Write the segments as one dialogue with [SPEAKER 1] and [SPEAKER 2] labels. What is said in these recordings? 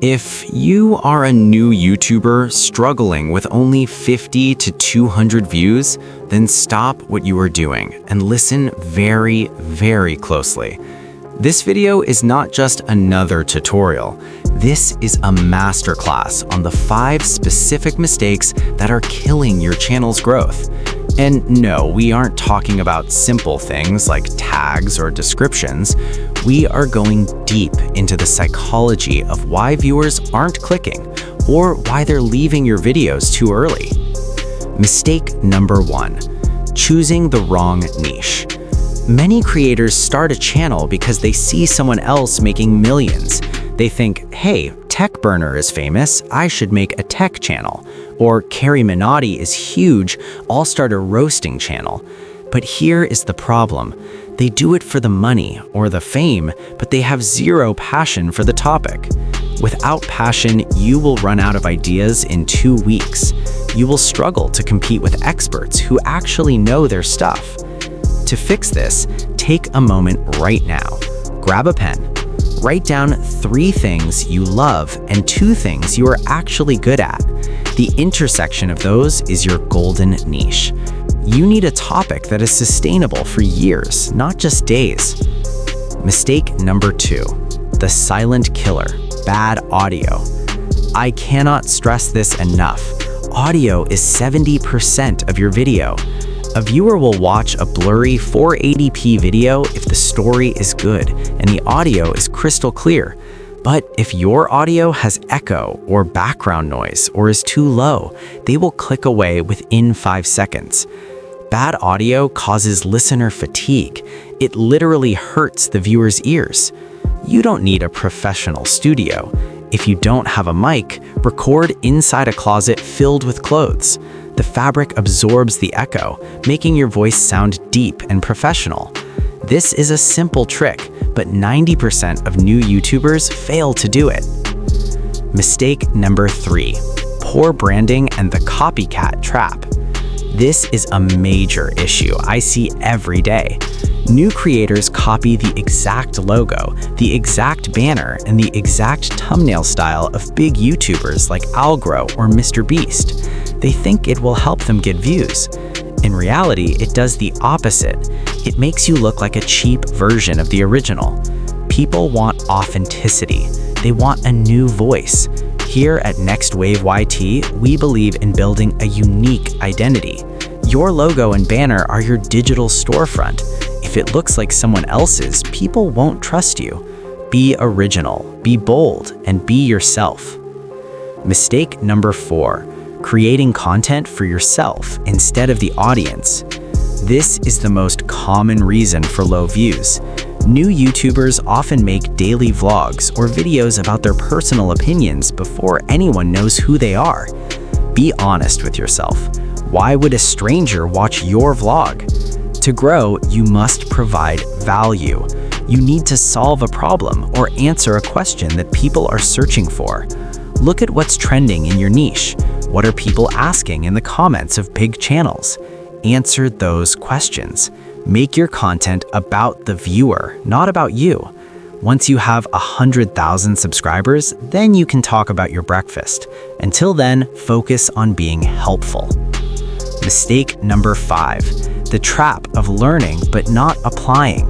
[SPEAKER 1] If you are a new YouTuber struggling with only 50 to 200 views, then stop what you are doing and listen very, very closely. This video is not just another tutorial. This is a masterclass on the 5 specific mistakes that are killing your channel's growth. And no, we aren't talking about simple things like tags or descriptions. We are going deep into the psychology of why viewers aren't clicking or why they're leaving your videos too early. Mistake number 1, choosing the wrong niche. Many creators start a channel because they see someone else making millions. They think, hey, Tech Burner is famous, I should make a tech channel. Or Carrie Minotti is huge, I'll start a roasting channel. But here is the problem. They do it for the money or the fame, but they have zero passion for the topic. Without passion, you will run out of ideas in 2 weeks. You will struggle to compete with experts who actually know their stuff. To fix this, take a moment right now. Grab a pen. Write down 3 things you love and 2 things you are actually good at. The intersection of those is your golden niche. You need a topic that is sustainable for years, not just days. Mistake number 2, the silent killer, bad audio. I cannot stress this enough. Audio is 70% of your video. A viewer will watch a blurry 480p video if the story is good and the audio is crystal clear. But if your audio has echo or background noise or is too low, they will click away within 5 seconds. Bad audio causes listener fatigue. It literally hurts the viewer's ears. You don't need a professional studio. If you don't have a mic, record inside a closet filled with clothes. The fabric absorbs the echo, making your voice sound deep and professional. This is a simple trick, but 90% of new YouTubers fail to do it. Mistake number 3, poor branding and the copycat trap. This is a major issue I see every day. New creators copy the exact logo, the exact banner, and the exact thumbnail style of big YouTubers like Algro or Mr. Beast. They think it will help them get views. In reality, it does the opposite. It makes you look like a cheap version of the original. People want authenticity. They want a new voice. Here at NextWave YT, we believe in building a unique identity. Your logo and banner are your digital storefront. If it looks like someone else's, people won't trust you. Be original, be bold, and be yourself. Mistake number 4, creating content for yourself instead of the audience. This is the most common reason for low views. New YouTubers often make daily vlogs or videos about their personal opinions before anyone knows who they are. Be honest with yourself. Why would a stranger watch your vlog? To grow, you must provide value. You need to solve a problem or answer a question that people are searching for. Look at what's trending in your niche. What are people asking in the comments of big channels? Answer those questions. Make your content about the viewer, not about you. Once you have 100,000 subscribers, then you can talk about your breakfast. Until then, focus on being helpful. Mistake number 5, the trap of learning but not applying.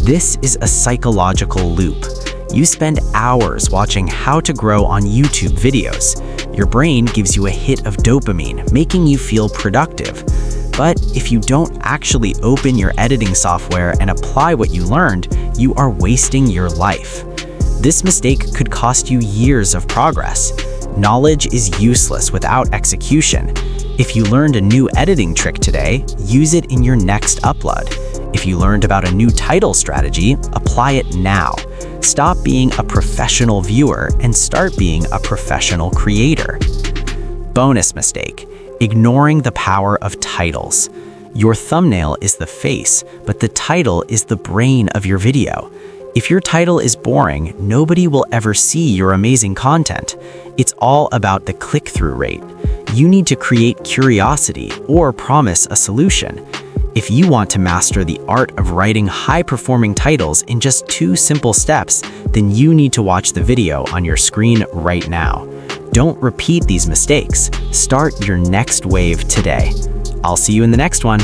[SPEAKER 1] This is a psychological loop. You spend hours watching how to grow on YouTube videos. Your brain gives you a hit of dopamine, making you feel productive. But if you don't actually open your editing software and apply what you learned, you are wasting your life. This mistake could cost you years of progress. Knowledge is useless without execution. If you learned a new editing trick today, use it in your next upload. If you learned about a new title strategy, apply it now. Stop being a professional viewer and start being a professional creator. Bonus mistake, ignoring the power of titles. Your thumbnail is the face, but the title is the brain of your video. If your title is boring, nobody will ever see your amazing content. It's all about the click-through rate. You need to create curiosity or promise a solution. If you want to master the art of writing high-performing titles in just 2 simple steps, then you need to watch the video on your screen right now. Don't repeat these mistakes. Start your next wave today. I'll see you in the next one.